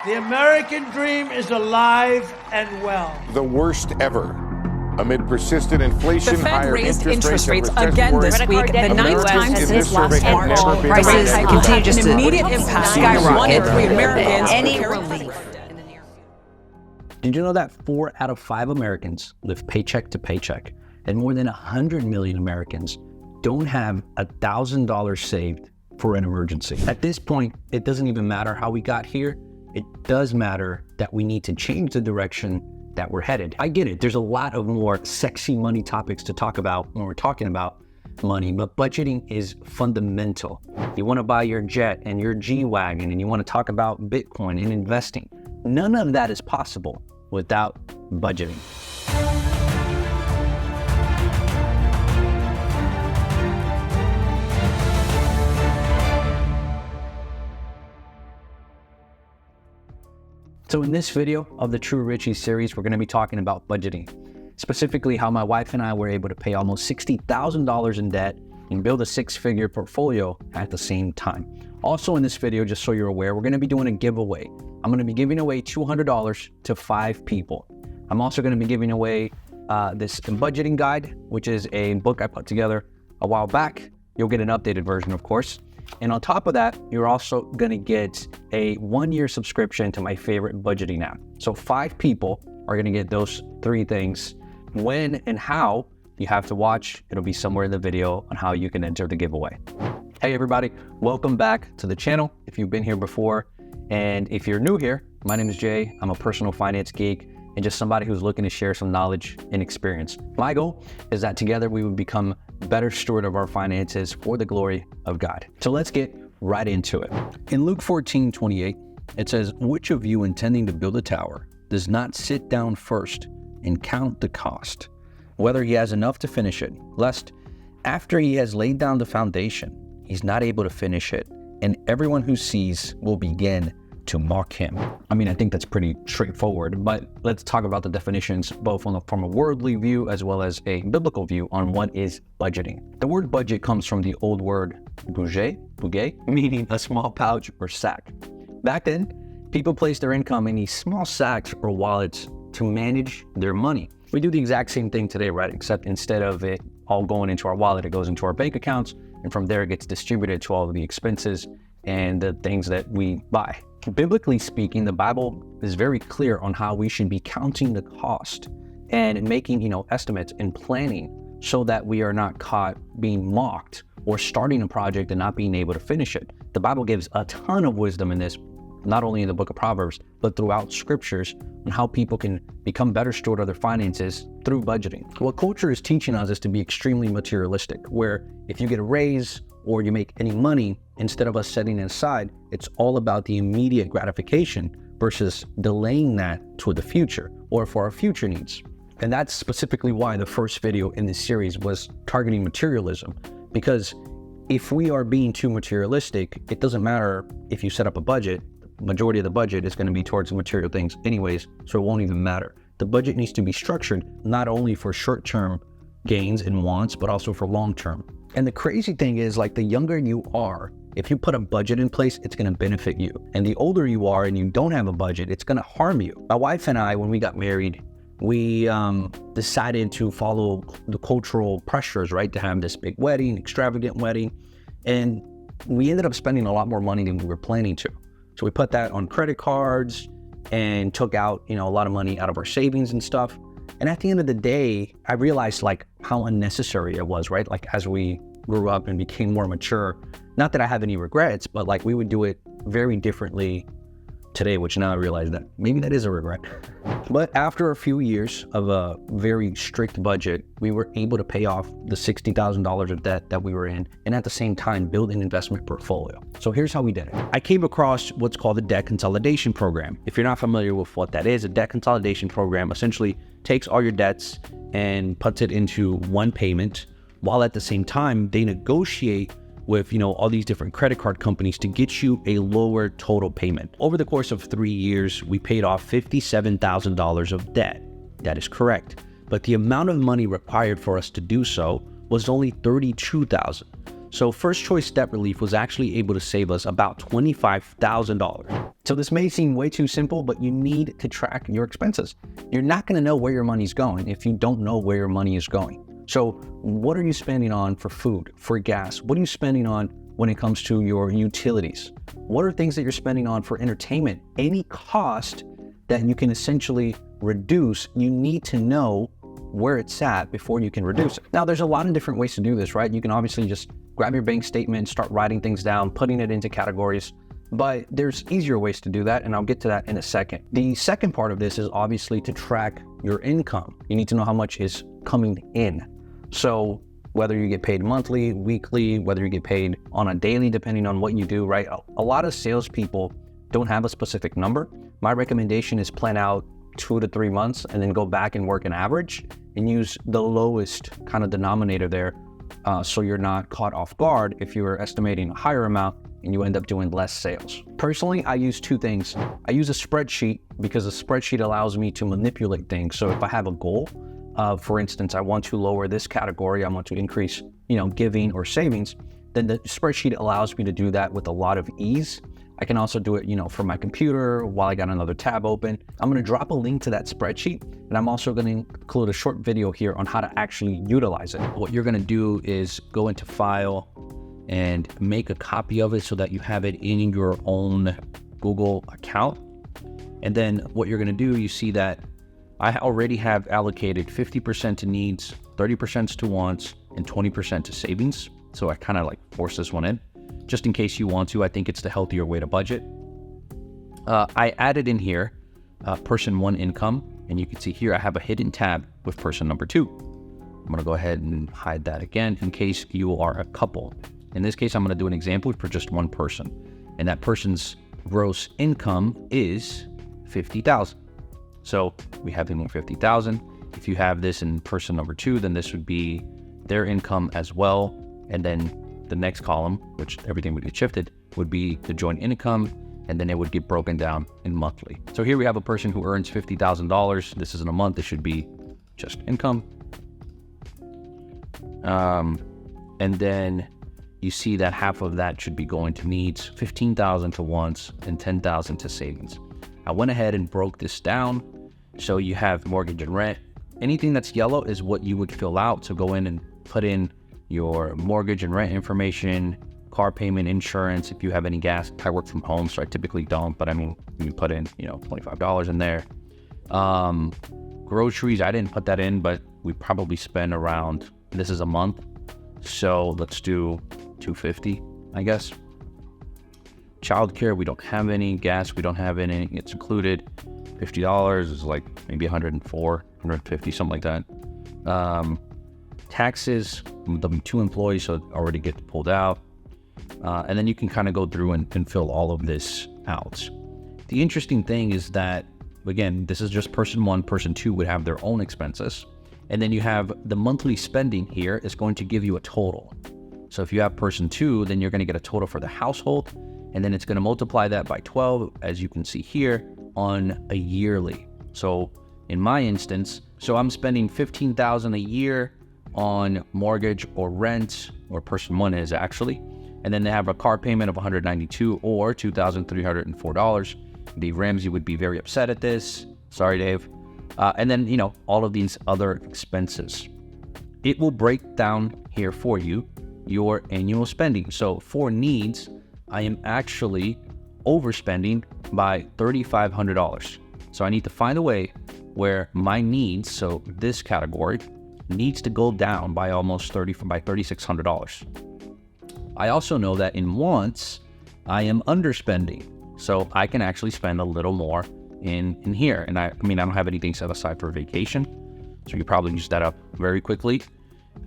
The American dream is alive and well. The worst ever. Amid persistent inflation, the Fed higher raised interest rates again this week, the ninth time since last April. Prices continue just to immediate impact skyrocket. 1 in 3 Americans. Any relief. Did you know that 4 out of 5 Americans live paycheck to paycheck, and more than 100 million Americans don't have $1,000 saved for an emergency? At this point, it doesn't even matter how we got here. It does matter that we need to change the direction that we're headed. I get it. There's a lot of more sexy money topics to talk about when we're talking about money, but budgeting is fundamental. You want to buy your jet and your G-Wagon, and you want to talk about Bitcoin and investing. None of that is possible without budgeting. So in this video of the True Richie series, we're going to be talking about budgeting, specifically how my wife and I were able to pay almost $60,000 in debt and build a 6-figure portfolio at the same time. Also in this video, just so you're aware, we're going to be doing a giveaway. I'm going to be giving away $200 to 5 people. I'm also going to be giving away this budgeting guide, which is a book I put together a while back. You'll get an updated version, of course. And on top of that, you're also going to get a 1-year subscription to my favorite budgeting app. So 5 people are going to get those 3 things. When and how, you have to watch. It'll be somewhere in the video on how you can enter the giveaway. Hey everybody, welcome back to the channel if you've been here before. And if you're new here, my name is Jay. I'm a personal finance geek and just somebody who's looking to share some knowledge and experience. My goal is that together we would become better steward of our finances for the glory of God. So let's get right into it. In Luke 14:28, it says, "Which of you intending to build a tower does not sit down first and count the cost, whether he has enough to finish it, lest after he has laid down the foundation, he's not able to finish it, and everyone who sees will begin to mock him." I mean, I think that's pretty straightforward, but let's talk about the definitions, both from a worldly view as well as a biblical view on what is budgeting. The word budget comes from the old word bouget, meaning a small pouch or sack. Back then, people placed their income in these small sacks or wallets to manage their money. We do the exact same thing today, right? Except instead of it all going into our wallet, it goes into our bank accounts, and from there it gets distributed to all of the expenses and the things that we buy. Biblically speaking, the Bible is very clear on how we should be counting the cost and making, estimates and planning so that we are not caught being mocked or starting a project and not being able to finish it. The Bible gives a ton of wisdom in this, not only in the book of Proverbs, but throughout scriptures on how people can become better steward of their finances through budgeting. What culture is teaching us is to be extremely materialistic, where if you get a raise or you make any money, instead of us setting it aside, it's all about the immediate gratification versus delaying that to the future or for our future needs. And that's specifically why the first video in this series was targeting materialism, because if we are being too materialistic, it doesn't matter if you set up a budget. The majority of the budget is going to be towards material things anyways, so it won't even matter. The budget needs to be structured not only for short-term gains and wants, but also for long-term. And the crazy thing is, like, the younger you are, if you put a budget in place, it's going to benefit you. And the older you are and you don't have a budget, it's going to harm you. My wife and I, when we got married, we decided to follow the cultural pressures, right? To have this big wedding, extravagant wedding. And we ended up spending a lot more money than we were planning to. So we put that on credit cards and took out, a lot of money out of our savings and stuff. And at the end of the day, I realized how unnecessary it was, right? As we grew up and became more mature, not that I have any regrets, but we would do it very differently today, which now I realize that maybe that is a regret. But after a few years of a very strict budget, we were able to pay off the $60,000 of debt that we were in, and at the same time build an investment portfolio. So here's how we did it. I came across what's called a debt consolidation program. If you're not familiar with what that is, a debt consolidation program essentially takes all your debts and puts it into one payment, while at the same time they negotiate with all these different credit card companies to get you a lower total payment. Over the course of 3 years, we paid off $57,000 of debt. That is correct. But the amount of money required for us to do so was only $32,000. So first choice debt relief was actually able to save us about $25,000. So this may seem way too simple, but you need to track your expenses. You're not going to know where your money's going if you don't know where your money is going. So what are you spending on for food, for gas? What are you spending on when it comes to your utilities? What are things that you're spending on for entertainment? Any cost that you can essentially reduce, you need to know where it's at before you can reduce it. Now, there's a lot of different ways to do this, right? You can obviously just grab your bank statement, start writing things down, putting it into categories, but there's easier ways to do that, and I'll get to that in a second. The second part of this is obviously to track your income. You need to know how much is coming in. So whether you get paid monthly, weekly, whether you get paid on a daily, depending on what you do, right? A lot of salespeople don't have a specific number. My recommendation is plan out 2 to 3 months and then go back and work an average and use the lowest kind of denominator there, so you're not caught off guard if you were estimating a higher amount and you end up doing less sales. Personally, I use 2 things. I use a spreadsheet because a spreadsheet allows me to manipulate things. So if I have a goal, for instance, I want to lower this category, I want to increase, giving or savings, then the spreadsheet allows me to do that with a lot of ease. I can also do it, from my computer while I got another tab open. I'm gonna drop a link to that spreadsheet, and I'm also gonna include a short video here on how to actually utilize it. What you're gonna do is go into File and make a copy of it so that you have it in your own Google account. And then what you're gonna do, you see that I already have allocated 50% to needs, 30% to wants, and 20% to savings. So I kind of like force this one in, just in case you want to. I think it's the healthier way to budget. I added in here person 1 income, and you can see here I have a hidden tab with person number 2. I'm gonna go ahead and hide that again in case you are a couple. In this case, I'm gonna do an example for just one person, and that person's gross income is $50,000. So we have him with $50,000. If you have this in person number 2, then this would be their income as well. And then the next column, which everything would get shifted, would be the joint income, and then it would get broken down in monthly. So here we have a person who earns $50,000. This isn't a month, this should be just income. And then you see that half of that should be going to needs, 15,000 to wants, and 10,000 to savings. I went ahead and broke this down. So you have mortgage and rent. Anything that's yellow is what you would fill out. So go in and put in your mortgage and rent information, car payment, insurance. If you have any gas, I work from home, so I typically don't, but I mean, you put in, $25 in there. Groceries, I didn't put that in, but we probably spend around, this is a month, so let's do $250, I guess. Childcare, we don't have any. Gas, we don't have any. It's included. $50 is like maybe 104, 150, something like that. Taxes, W2 employees, so it already gets pulled out. And then you can kind of go through and fill all of this out. The interesting thing is that, again, this is just person 1, person 2 would have their own expenses. And then you have the monthly spending here is going to give you a total. So if you have person 2, then you're going to get a total for the household, and then it's going to multiply that by 12, as you can see here, on a yearly. So in my instance, so I'm spending $15,000 a year on mortgage or rent, or person 1 is actually, and then they have a car payment of $192 or $2,304. Dave Ramsey would be very upset at this. Sorry, Dave. And then, all of these other expenses. It will break down here for you your annual spending. So for needs, I am actually overspending by $3,500. So I need to find a way where my needs, so this category, needs to go down by almost $3,600. I also know that in wants, I am underspending. So I can actually spend a little more in here. And I don't have anything set aside for vacation. So you probably use that up very quickly.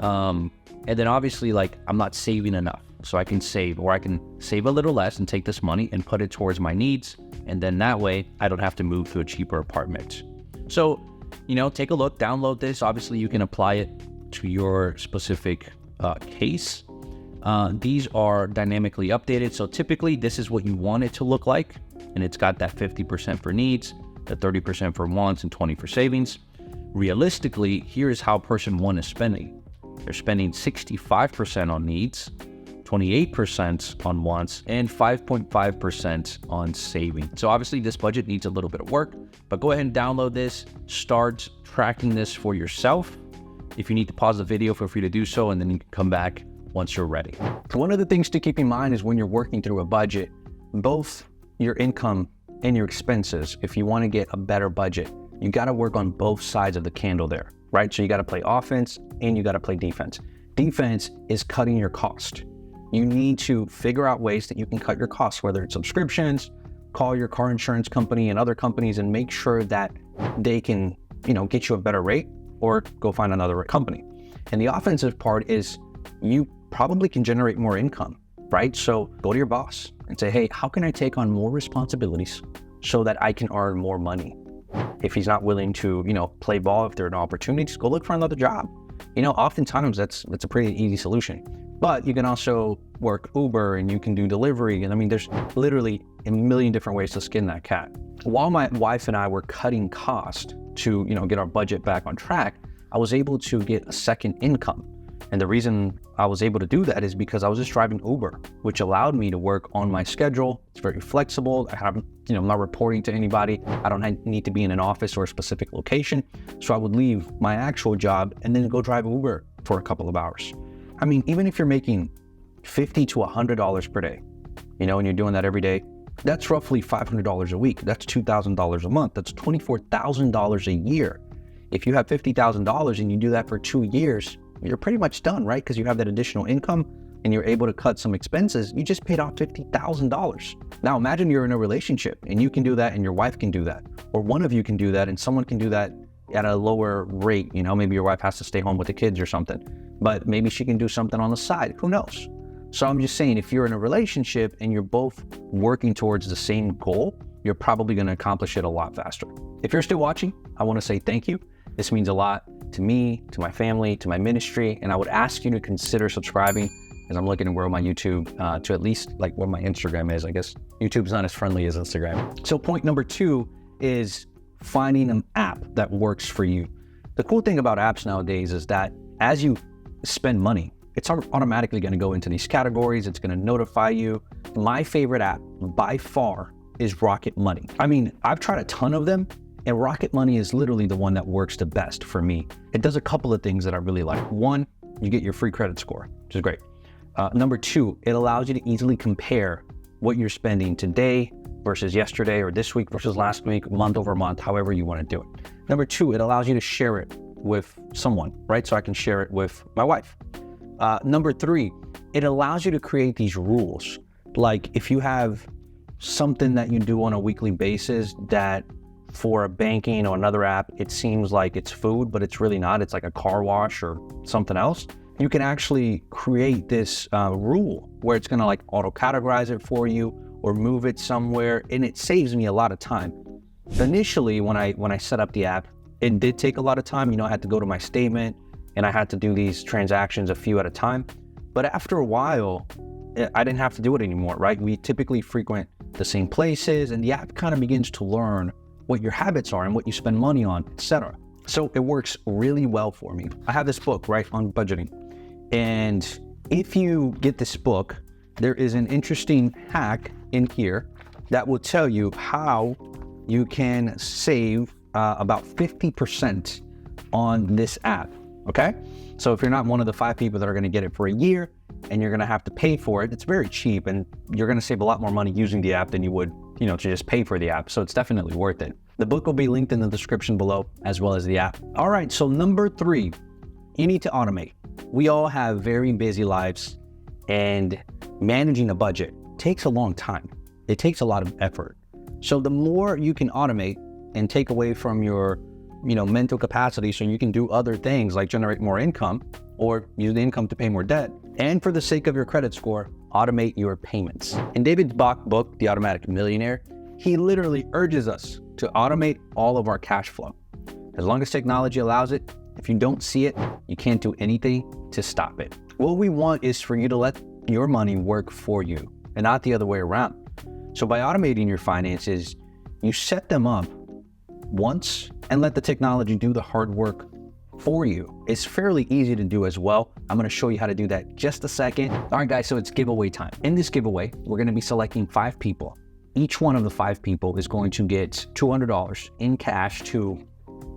And then obviously, I'm not saving enough. So I can save, or I can save a little less and take this money and put it towards my needs. And then that way I don't have to move to a cheaper apartment. So, take a look, download this. Obviously you can apply it to your specific case. These are dynamically updated. So typically this is what you want it to look like. And it's got that 50% for needs, the 30% for wants, and 20 for savings. Realistically, here is how person 1 is spending. They're spending 65% on needs, 28% on wants, and 5.5% on saving. So obviously this budget needs a little bit of work, but go ahead and download this, start tracking this for yourself. If you need to pause the video, feel free to do so, and then you can come back once you're ready. One of the things to keep in mind is when you're working through a budget, both your income and your expenses, if you want to get a better budget, you got to work on both sides of the candle there, right? So you got to play offense and you got to play defense. Defense is cutting your cost. You need to figure out ways that you can cut your costs, whether it's subscriptions, call your car insurance company and other companies and make sure that they can, get you a better rate, or go find another company. And the offensive part is you probably can generate more income, right? So go to your boss and say, hey, how can I take on more responsibilities so that I can earn more money? If he's not willing to, play ball, if there are no opportunities, go look for another job. Oftentimes that's a pretty easy solution. But you can also work Uber and you can do delivery. And there's literally a million different ways to skin that cat. While my wife and I were cutting cost to, get our budget back on track, I was able to get a second income. And the reason I was able to do that is because I was just driving Uber, which allowed me to work on my schedule. It's very flexible. I'm not reporting to anybody. I don't need to be in an office or a specific location. So I would leave my actual job and then go drive Uber for a couple of hours. Even if you're making $50 to $100 per day, and you're doing that every day, that's roughly $500 a week. That's $2,000 a month. That's $24,000 a year. If you have $50,000 and you do that for 2 years, you're pretty much done, right? Because you have that additional income and you're able to cut some expenses. You just paid off $50,000. Now imagine you're in a relationship and you can do that and your wife can do that. Or one of you can do that and someone can do that at a lower rate. Maybe your wife has to stay home with the kids or something, but maybe she can do something on the side. Who knows? So I'm just saying, if you're in a relationship and you're both working towards the same goal, you're probably going to accomplish it a lot faster. If you're still watching, I want to say thank you. This means a lot to me, to my family, to my ministry, and I would ask you to consider subscribing as I'm looking to grow my YouTube to at least like what my Instagram is. I guess YouTube's not as friendly as Instagram. So point number 2 is finding an app that works for you. The cool thing about apps nowadays is that as you spend money, it's automatically going to go into these categories. It's going to notify you. My favorite app by far is Rocket Money. I've tried a ton of them, and Rocket Money is literally the one that works the best for me. It does a couple of things that I really like. One, you get your free credit score, which is great. Number 2, it allows you to easily compare what you're spending today versus yesterday, or this week versus last week, month over month, however you want to do it. Number 2, it allows you to share it with someone, right? So I can share it with my wife. Number 3, it allows you to create these rules. Like if you have something that you do on a weekly basis that for a banking or another app, it seems like it's food, but it's really not. It's like a car wash or something else. You can actually create this rule where it's going to like auto categorize it for you or move it somewhere. And it saves me a lot of time. Initially, when I set up the app, it did take a lot of time. I had to go to my statement and I had to do these transactions a few at a time. But after a while, I didn't have to do it anymore, right? We typically frequent the same places and the app kind of begins to learn what your habits are and what you spend money on, etc. So it works really well for me. I have this book, right, on budgeting. And if you get this book, there is an interesting hack in here that will tell you how you can save about 50% on this app. Okay, so if you're not one of the 5 people that are going to get it for a year and you're going to have to pay for it, it's very cheap and you're going to save a lot more money using the app than you would, to just pay for the app. So it's definitely worth it. The book will be linked in the description below as well as the app. All right, so number 3, you need to automate. We all have very busy lives and managing a budget takes a long time. It takes a lot of effort. So the more you can automate and take away from your mental capacity so you can do other things like generate more income or use the income to pay more debt. And for the sake of your credit score, automate your payments. In David Bach's book, The Automatic Millionaire, he literally urges us to automate all of our cash flow. As long as technology allows it, if you don't see it, you can't do anything to stop it. What we want is for you to let your money work for you and not the other way around. So by automating your finances, you set them up once and let the technology do the hard work for you. It's fairly easy to do as well. I'm gonna show you how to do that in just a second. All right, guys, so it's giveaway time. In this giveaway, we're gonna be selecting 5 people. Each one of the 5 people is going to get $200 in cash to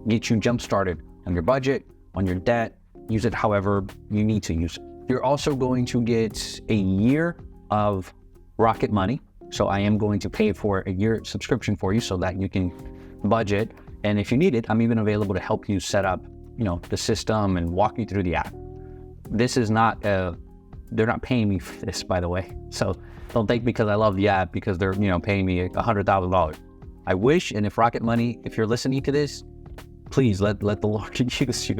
get you jump-started on your budget, on your debt, use it however you need to use it. You're also going to get a year of Rocket Money. So I am going to pay for a year subscription for you so that you can budget. And if you need it, I'm even available to help you set up, the system and walk you through the app. This is not, they're not paying me for this, by the way. So don't think because I love the app because they're, paying me $100,000. I wish, and if Rocket Money, if you're listening to this, please let the Lord use you.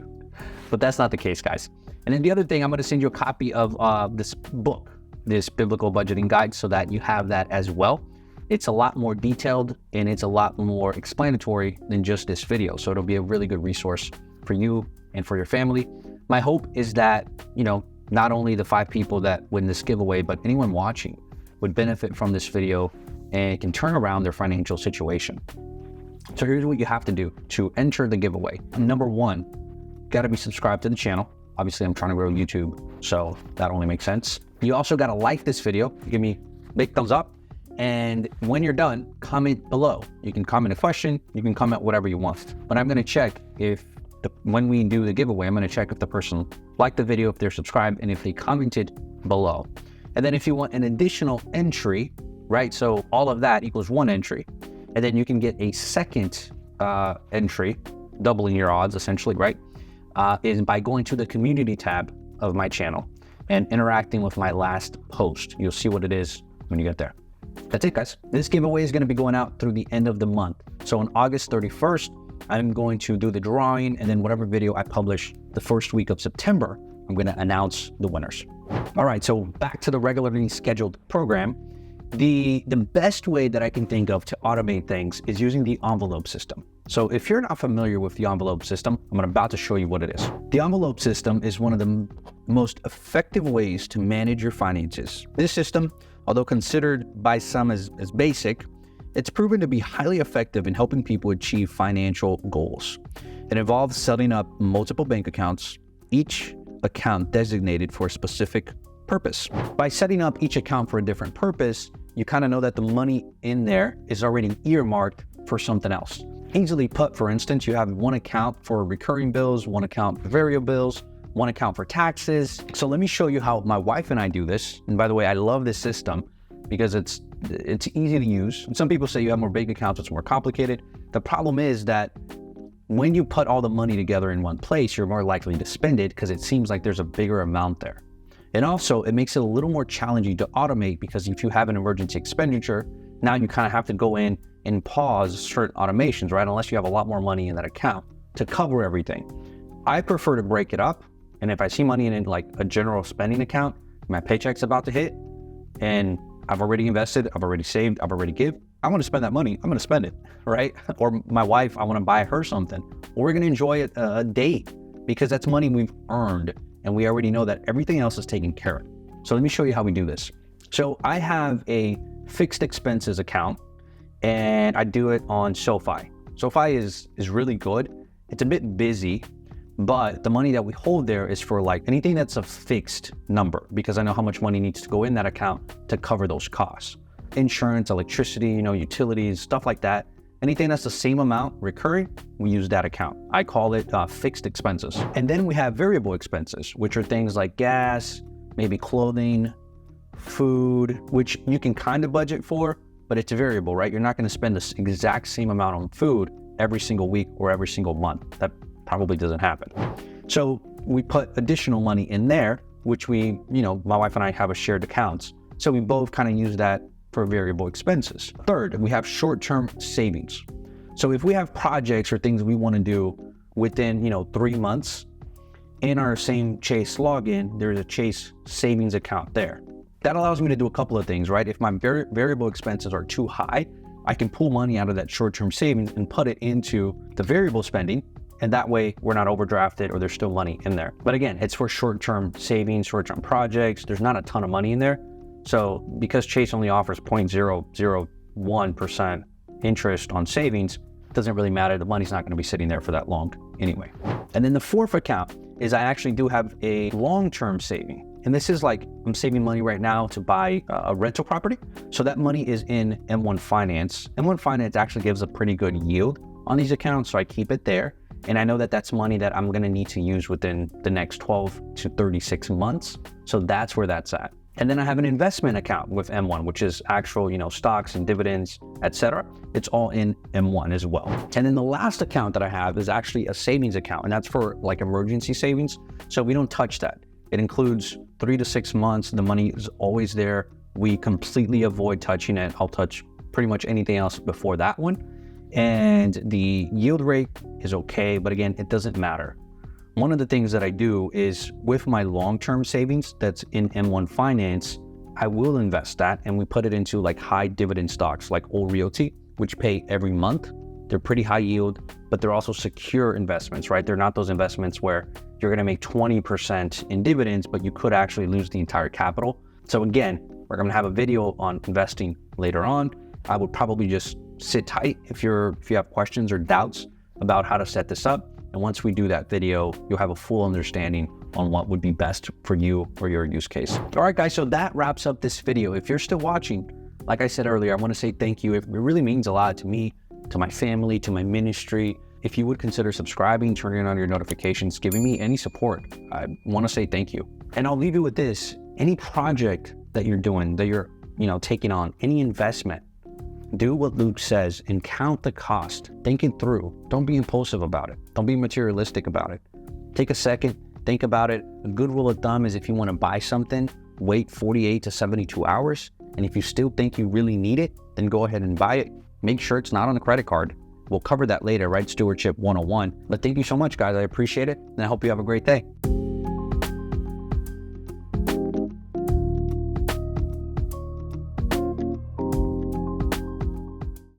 But that's not the case, guys. And then the other thing, I'm going to send you a copy of this book, this biblical budgeting guide, so that you have that as well. It's a lot more detailed and it's a lot more explanatory than just this video. So it'll be a really good resource for you and for your family. My hope is that, not only the 5 people that win this giveaway, but anyone watching would benefit from this video and can turn around their financial situation. So here's what you have to do to enter the giveaway. Number 1, got to be subscribed to the channel. Obviously, I'm trying to grow YouTube, so that only makes sense. You also got to like this video. Give me a big thumbs up. And when you're done, comment below. You can comment a question. You can comment whatever you want. But I'm going to check when we do the giveaway, I'm going to check if the person liked the video, if they're subscribed, and if they commented below. And then if you want an additional entry, right? So all of that equals 1 entry. And then you can get a second entry, doubling your odds essentially, right? Is by going to the community tab of my channel and interacting with my last post. You'll see what it is when you get there. That's it, guys. This giveaway is going to be going out through the end of the month. So on August 31st, I'm going to do the drawing, and then whatever video I publish the first week of September, I'm going to announce the winners. All right, so back to the regularly scheduled program. The best way that I can think of to automate things is using the envelope system. So if you're not familiar with the envelope system, I'm about to show you what it is. The envelope system is one of the most effective ways to manage your finances. This system, although considered by some as basic, it's proven to be highly effective in helping people achieve financial goals. It involves setting up multiple bank accounts, each account designated for a specific purpose. By setting up each account for a different purpose, you kind of know that the money in there is already earmarked for something else. Easily put, for instance, you have 1 account for recurring bills, 1 account for variable bills, 1 account for taxes. So let me show you how my wife and I do this. And by the way, I love this system because it's easy to use. And some people say you have more big accounts, it's more complicated. The problem is that when you put all the money together in one place, you're more likely to spend it because it seems like there's a bigger amount there. And also, it makes it a little more challenging to automate because if you have an emergency expenditure, now you kind of have to go in and pause certain automations, right? Unless you have a lot more money in that account to cover everything. I prefer to break it up. And if I see money in like a general spending account, my paycheck's about to hit and I've already invested, I've already saved, I've already give. I want to spend that money, I'm going to spend it, right? Or my wife, I want to buy her something. Or we're going to enjoy a date because that's money we've earned and we already know that everything else is taken care of. So let me show you how we do this. So I have a fixed expenses account and I do it on SoFi. SoFi is really good. It's a bit busy, but the money that we hold there is for like anything that's a fixed number because I know how much money needs to go in that account to cover those costs. Insurance, electricity, utilities, stuff like that. Anything that's the same amount recurring, we use that account. I call it fixed expenses. And then we have variable expenses, which are things like gas, maybe clothing, food, which you can kind of budget for, but it's variable, right? You're not going to spend the exact same amount on food every single week or every single month. That probably doesn't happen. So we put additional money in there, which we, my wife and I have a shared accounts. So we both kind of use that for variable expenses. Third, we have short-term savings. So if we have projects or things we want to do within, 3 months, in our same Chase login, there's a Chase savings account there. That allows me to do a couple of things, right? If my variable expenses are too high, I can pull money out of that short-term savings and put it into the variable spending. And that way we're not overdrafted or there's still money in there. But again, it's for short-term savings, short-term projects. There's not a ton of money in there. So because Chase only offers 0.001% interest on savings, doesn't really matter. The money's not going to be sitting there for that long anyway. And then the fourth account is I actually do have a long-term saving. And this is like, I'm saving money right now to buy a rental property. So that money is in M1 Finance. M1 Finance actually gives a pretty good yield on these accounts, so I keep it there. And I know that that's money that I'm gonna need to use within the next 12 to 36 months. So that's where that's at. And then I have an investment account with M1, which is actual, stocks and dividends, etc. It's all in M1 as well. And then the last account that I have is actually a savings account, and that's for like emergency savings. So we don't touch that. It includes 3 to 6 months. The money is always there. We completely avoid touching it. I'll touch pretty much anything else before that one. And the yield rate is okay, but again, it doesn't matter. One of the things that I do is with my long-term savings that's in M1 Finance, I will invest that and we put it into like high dividend stocks like Old Realty, which pay every month. They're pretty high yield, but they're also secure investments, right? They're not those investments where you're gonna make 20% in dividends, but you could actually lose the entire capital. So again, we're gonna have a video on investing later on. I would probably just sit tight if you have questions or doubts about how to set this up. And once we do that video, you'll have a full understanding on what would be best for you or your use case. All right, guys, so that wraps up this video. If you're still watching, like I said earlier, I want to say thank you. It really means a lot to me, to my family, to my ministry. If you would consider subscribing, turning on your notifications, giving me any support, I want to say thank you. And I'll leave you with this. Any project that you're doing, that you're taking on, any investment, do what Luke says and count the cost. Think it through. Don't be impulsive about it. Don't be materialistic about it. Take a second, think about it. A good rule of thumb is if you want to buy something, wait 48 to 72 hours. And if you still think you really need it, then go ahead and buy it. Make sure it's not on a credit card. We'll cover that later, right? Stewardship 101. But thank you so much, guys. I appreciate it. And I hope you have a great day.